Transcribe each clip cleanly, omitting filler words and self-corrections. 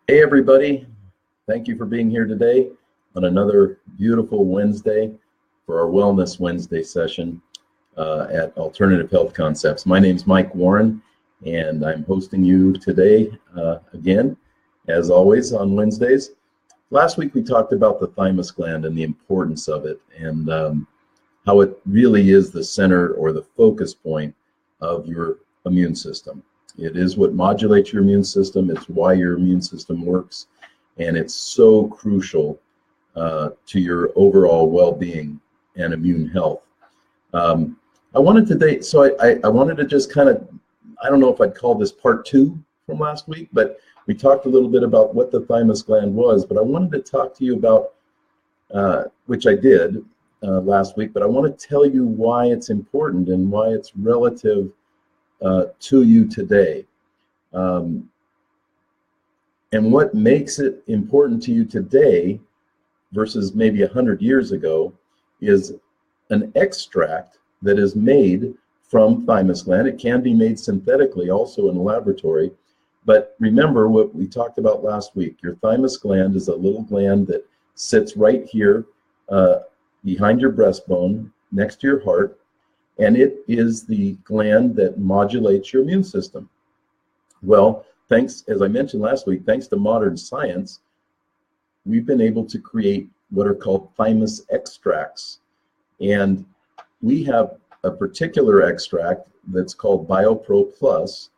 Hey everybody, thank you for being here today on another beautiful Wednesday for our Wellness Wednesday session at Alternative Health Concepts. My name's Mike Warren and I'm hosting you today again, as always on Wednesdays. Last week we talked about the thymus gland and the importance of it and how it really is the center or the focus point of your immune system. It is what modulates your immune system. It's why your immune system works, and it's so crucial to your overall well-being and immune health. I wanted to just kind of, I don't know if I'd call this part two from last week, but we talked a little bit about what the thymus gland was, but I wanted to talk to you about, which I did last week, but I want to tell you why it's important and why it's relative to you today. And what makes it important to you today versus maybe 100 years ago is an extract that is made from thymus gland. It can be made synthetically also in a laboratory. But remember what we talked about last week. Your thymus gland is a little gland that sits right here behind your breastbone next to your heart. And it is the gland that modulates your immune system. Well, thanks, as I mentioned last week, thanks to modern science, we've been able to create what are called thymus extracts. And we have a particular extract that's called BioPro Plus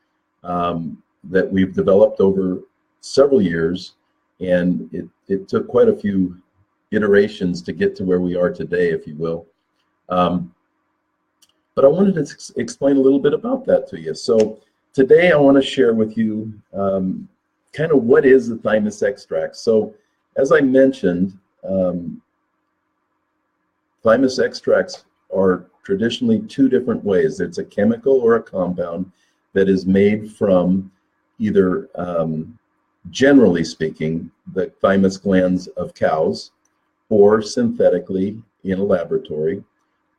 that we've developed over several years. And it took quite a few iterations to get to where we are today, if you will. But I wanted to explain a little bit about that to you. So today I want to share with you kind of what is the thymus extract. So as I mentioned, thymus extracts are traditionally two different ways. It's a chemical or a compound that is made from either, generally speaking, the thymus glands of cows or synthetically in a laboratory.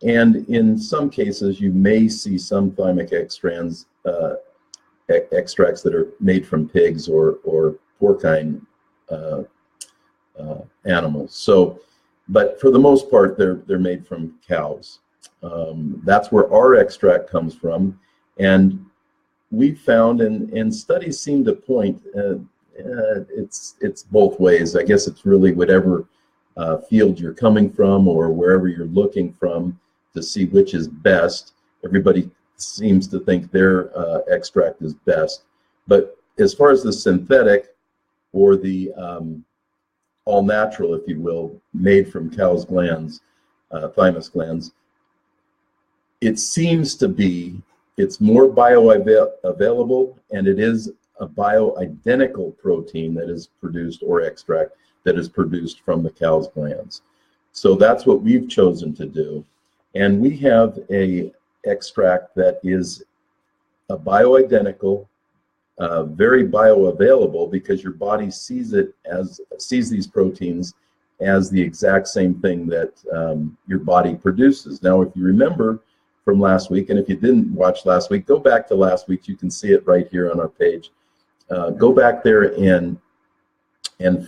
And in some cases, you may see some thymic extracts that are made from pigs or porcine animals. So, but for the most part, they're made from cows. That's where our extract comes from. And we found, and studies seem to point, it's both ways. I guess it's really whatever field you're coming from or wherever you're looking from to see which is best. Everybody seems to think their extract is best. But as far as the synthetic or the all natural, if you will, made from cow's glands, thymus glands, it seems to be, it's more bioavailable, and it is a bioidentical protein that is produced, or extract that is produced from the cow's glands. So that's what we've chosen to do. And we have a extract that is a bioidentical, very bioavailable, because your body sees these proteins as the exact same thing that your body produces. Now, if you remember from last week, and if you didn't watch last week, go back to last week. You can see it right here on our page. Go back there and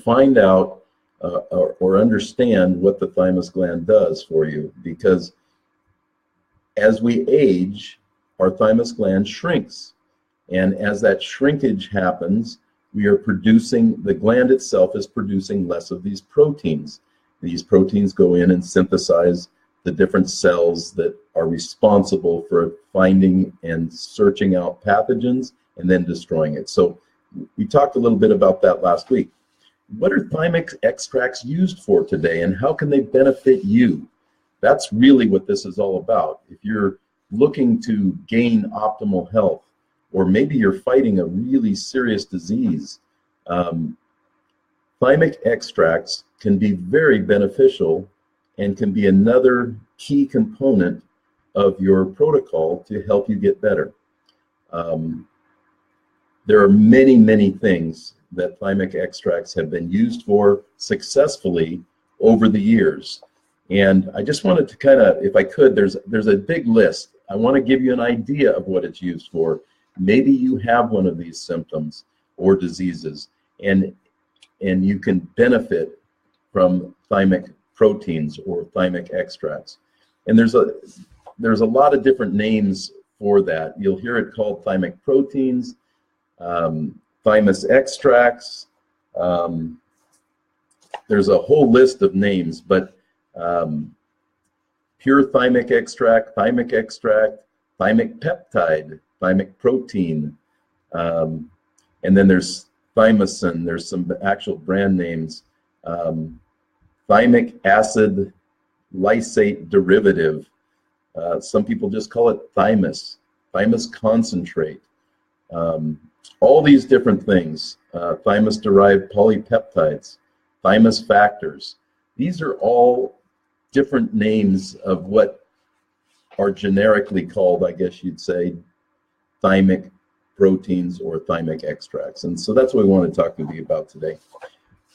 find out or understand what the thymus gland does for you, because as we age, our thymus gland shrinks. And as that shrinkage happens, we are producing, the gland itself is producing less of these proteins. These proteins go in and synthesize the different cells that are responsible for finding and searching out pathogens and then destroying it. So we talked a little bit about that last week. What are thymic extracts used for today, and how can they benefit you? That's really what this is all about. If you're looking to gain optimal health, or maybe you're fighting a really serious disease, thymic extracts can be very beneficial and can be another key component of your protocol to help you get better. There are many, many things that thymic extracts have been used for successfully over the years. And I just wanted to kind of, if I could, there's a big list. I want to give you an idea of what it's used for. Maybe you have one of these symptoms or diseases, and and you can benefit from thymic proteins or thymic extracts. And there's a lot of different names for that. You'll hear it called thymic proteins, thymus extracts. There's a whole list of names, but pure thymic extract, thymic peptide, thymic protein, and then there's thymosin. There's some actual brand names. Thymic acid lysate derivative. Some people just call it thymus concentrate. All these different things. Thymus-derived polypeptides, thymus factors. These are all different names of what are generically called, I guess you'd say, thymic proteins or thymic extracts. And so that's what we want to talk with you about today.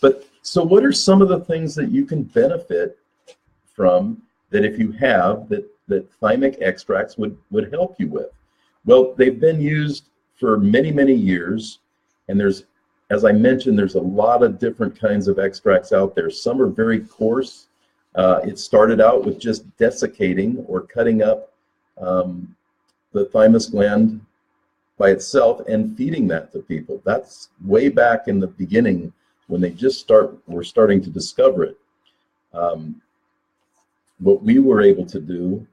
But so what are some of the things that you can benefit from that if you have that thymic extracts would help you with? Well, they've been used for many, many years, and there's, as I mentioned, there's a lot of different kinds of extracts out there. Some are very coarse. It started out with just desiccating or cutting up the thymus gland by itself and feeding that to people. That's way back in the beginning when they just were starting to discover it. What we were able to do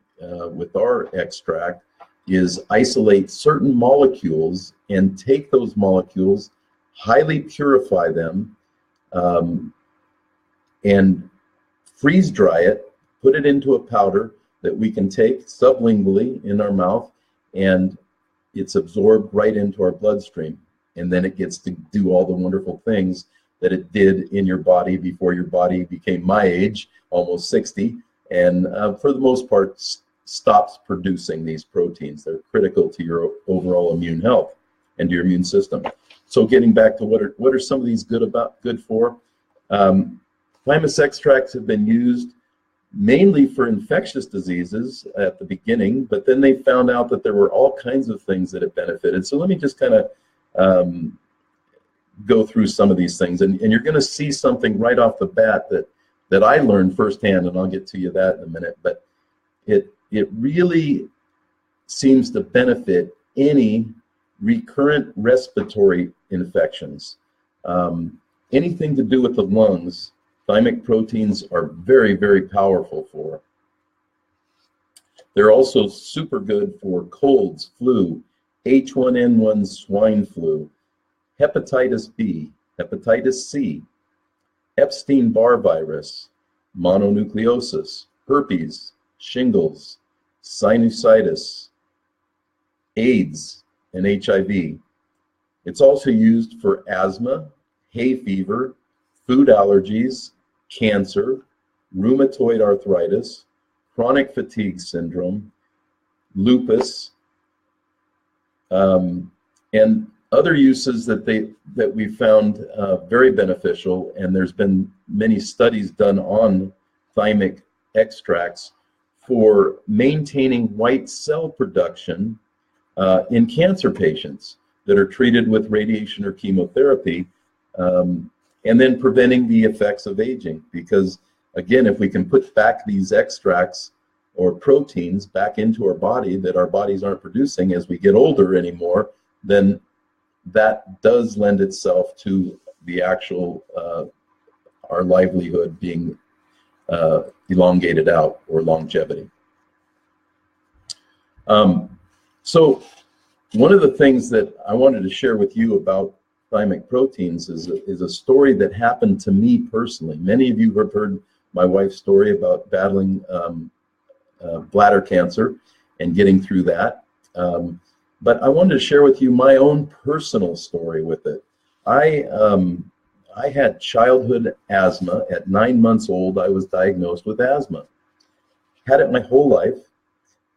with our extract is isolate certain molecules and take those molecules, highly purify them, and freeze dry it, put it into a powder that we can take sublingually in our mouth, and it's absorbed right into our bloodstream. And then it gets to do all the wonderful things that it did in your body before your body became my age, almost 60, and for the most part stops producing these proteins. They're critical to your overall immune health and to your immune system. So getting back to what are some of these good for? Thymus extracts have been used mainly for infectious diseases at the beginning, but then they found out that there were all kinds of things that it benefited. So let me just kind of go through some of these things, and you're going to see something right off the bat that I learned firsthand, and I'll get to you that in a minute. But it really seems to benefit any recurrent respiratory infections, anything to do with the lungs. Thymic proteins are very, very powerful for. They're also super good for colds, flu, H1N1 swine flu, hepatitis B, hepatitis C, Epstein-Barr virus, mononucleosis, herpes, shingles, sinusitis, AIDS, and HIV. It's also used for asthma, hay fever, food allergies, cancer, rheumatoid arthritis, chronic fatigue syndrome, lupus, and other uses that we found very beneficial. And there's been many studies done on thymic extracts for maintaining white cell production in cancer patients that are treated with radiation or chemotherapy, and then preventing the effects of aging. Because again, if we can put back these extracts or proteins back into our body that our bodies aren't producing as we get older anymore, then that does lend itself to the actual our livelihood being elongated out, or longevity. So one of the things that I wanted to share with you about thymic proteins is a story that happened to me personally. Many of you have heard my wife's story about battling bladder cancer and getting through that. But I wanted to share with you my own personal story with it. I had childhood asthma. At 9 months old, I was diagnosed with asthma. Had it my whole life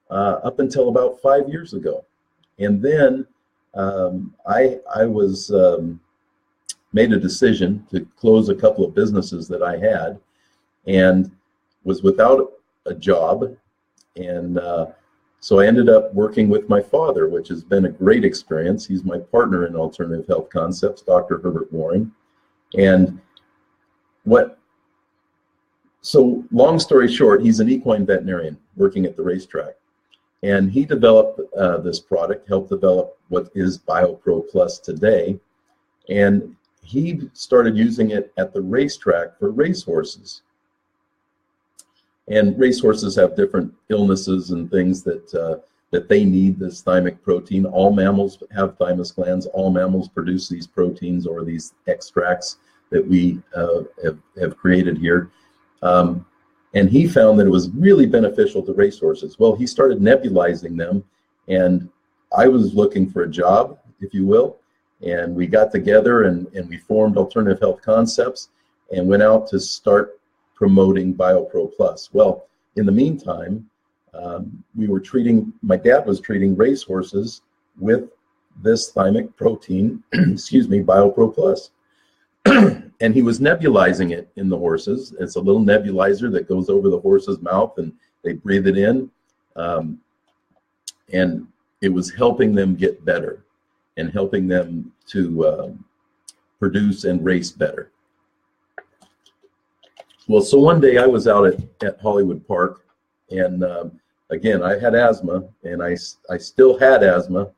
up until about 5 years ago. And then I was made a decision to close a couple of businesses that I had, and was without a job. And so I ended up working with my father, which has been a great experience. He's my partner in Alternative Health Concepts, Dr. Herbert Warren. And what? So long story short, he's an equine veterinarian working at the racetrack, and he developed this product, helped develop what is BioPro Plus today, and he started using it at the racetrack for racehorses. And racehorses have different illnesses and things that they need this thymic protein. All mammals have thymus glands. All mammals produce these proteins or these extracts that we have created here. And he found that it was really beneficial to racehorses. Well, he started nebulizing them, and I was looking for a job, if you will, and we got together and we formed Alternative Health Concepts and went out to start promoting BioPro Plus. Well, in the meantime, my dad was treating racehorses with this thymic protein, excuse me, BioPro Plus. And he was nebulizing it in the horses. It's a little nebulizer that goes over the horse's mouth and they breathe it in. And it was helping them get better and helping them to produce and race better. Well, so one day I was out at Hollywood Park, and again, I had asthma, and I still had asthma,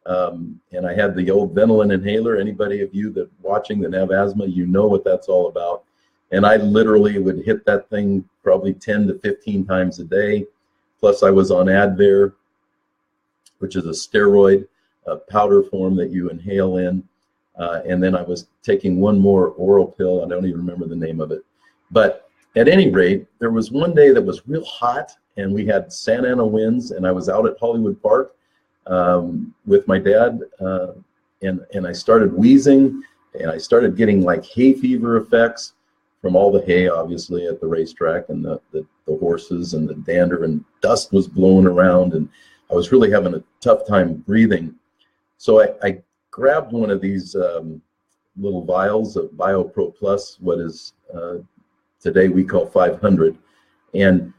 and I had the old Ventolin inhaler. Anybody of you that watching that have asthma, you know what that's all about. And I literally would hit that thing probably 10 to 15 times a day. Plus I was on Advair, which is a steroid powder form that you inhale in. And then I was taking one more oral pill. I don't even remember the name of it. But at any rate, there was one day that was real hot, and we had Santa Ana winds, and I was out at Hollywood Park with my dad, and I started wheezing, and I started getting like hay fever effects from all the hay, obviously, at the racetrack, and the horses and the dander, and dust was blowing around, and I was really having a tough time breathing. So I grabbed one of these little vials of BioPro Plus, what is today we call 500, and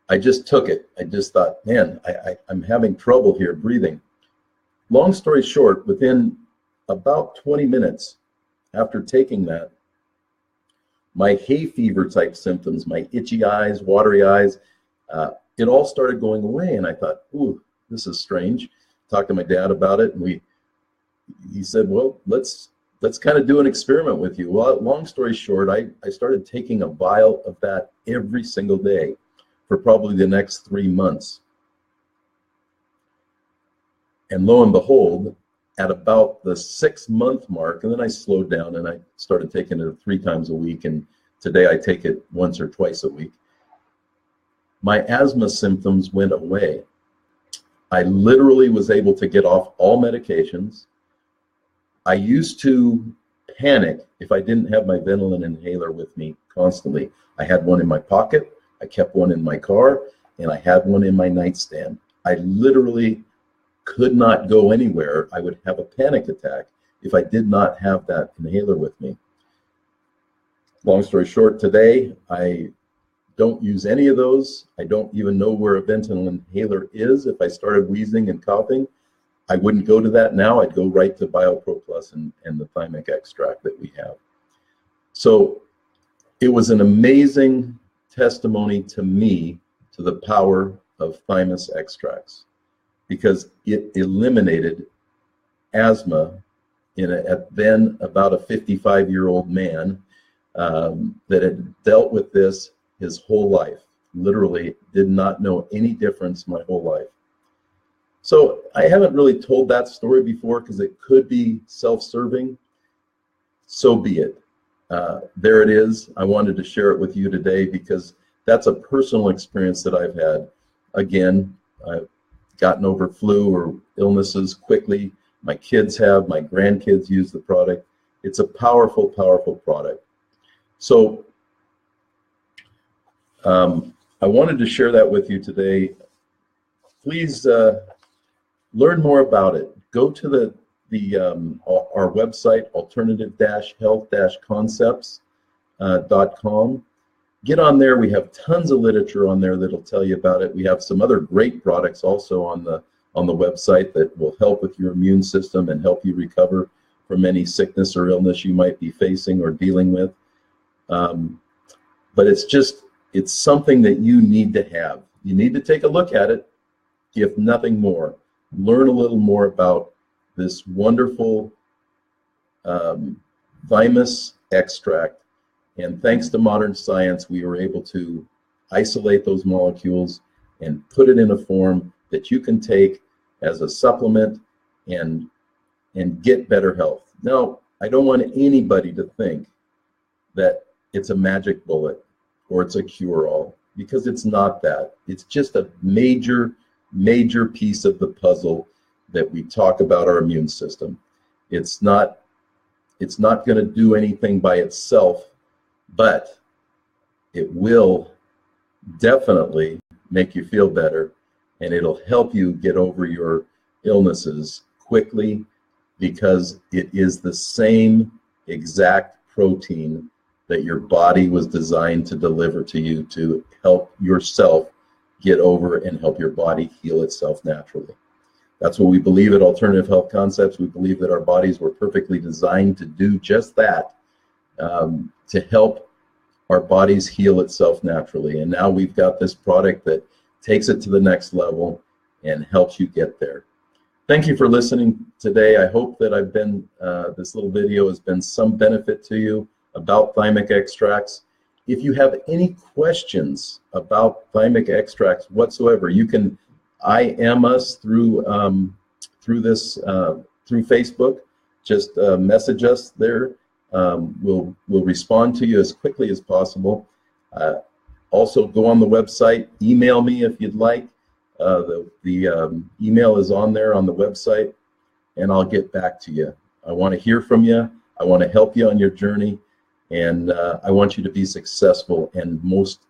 I just took it. I just thought, man, I'm having trouble here breathing. Long story short, within about 20 minutes after taking that, my hay fever type symptoms, my itchy eyes, watery eyes, it all started going away. And I thought, ooh, this is strange. Talked to my dad about it, and he said, well, let's kind of do an experiment with you. Well, long story short, I started taking a vial of that every single day for probably the next 3 months. And lo and behold, at about the 6-month mark, and then I slowed down and I started taking it 3 times a week, and today I take it once or twice a week. My asthma symptoms went away. I literally was able to get off all medications. I used to panic if I didn't have my Ventolin inhaler with me constantly. I had one in my pocket, I kept one in my car, and I had one in my nightstand. I literally could not go anywhere. I would have a panic attack if I did not have that inhaler with me. Long story short, today I don't use any of those. I don't even know where a Ventolin inhaler is. If I started wheezing and coughing, I wouldn't go to that now. I'd go right to BioPro Plus and the thymic extract that we have. So it was an amazing testimony to me to the power of thymus extracts, because it eliminated asthma in then about a 55-year-old man that had dealt with this his whole life. Literally did not know any difference my whole life. So I haven't really told that story before because it could be self-serving. So be it. There it is. I wanted to share it with you today because that's a personal experience that I've had. Again, I've gotten over flu or illnesses quickly. My kids have, my grandkids use the product. It's a powerful, powerful product. So I wanted to share that with you today. Please learn more about it. Go to our website, alternative-health-concepts.com. Get on there. We have tons of literature on there that'll tell you about it. We have some other great products also on the website that will help with your immune system and help you recover from any sickness or illness you might be facing or dealing with. But it's something that you need to have. You need to take a look at it, if nothing more. Learn a little more about this wonderful thymus extract. And thanks to modern science, we were able to isolate those molecules and put it in a form that you can take as a supplement and get better health. Now, I don't want anybody to think that it's a magic bullet or it's a cure-all, because it's not that. It's just a major piece of the puzzle that we talk about our immune system. It's not going to do anything by itself, but it will definitely make you feel better, and it'll help you get over your illnesses quickly, because it is the same exact protein that your body was designed to deliver to you to help yourself get over and help your body heal itself naturally. That's what we believe at Alternative Health Concepts. We believe that our bodies were perfectly designed to do just that, to help our bodies heal itself naturally. And now we've got this product that takes it to the next level and helps you get there. Thank you for listening today. I hope that this little video has been some benefit to you about thymic extracts. If you have any questions about thymic extracts whatsoever, you can IM us through Facebook. Just message us there. We'll respond to you as quickly as possible. Also, go on the website, email me if you'd like. The email is on there on the website, and I'll get back to you. I want to hear from you. I want to help you on your journey, and I want you to be successful, and most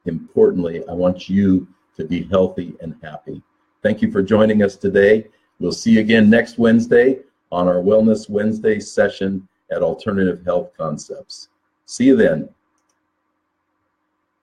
importantly, I want you to be healthy and happy. Thank you for joining us today. We'll see you again next Wednesday on our Wellness Wednesday session at Alternative Health Concepts. See you then.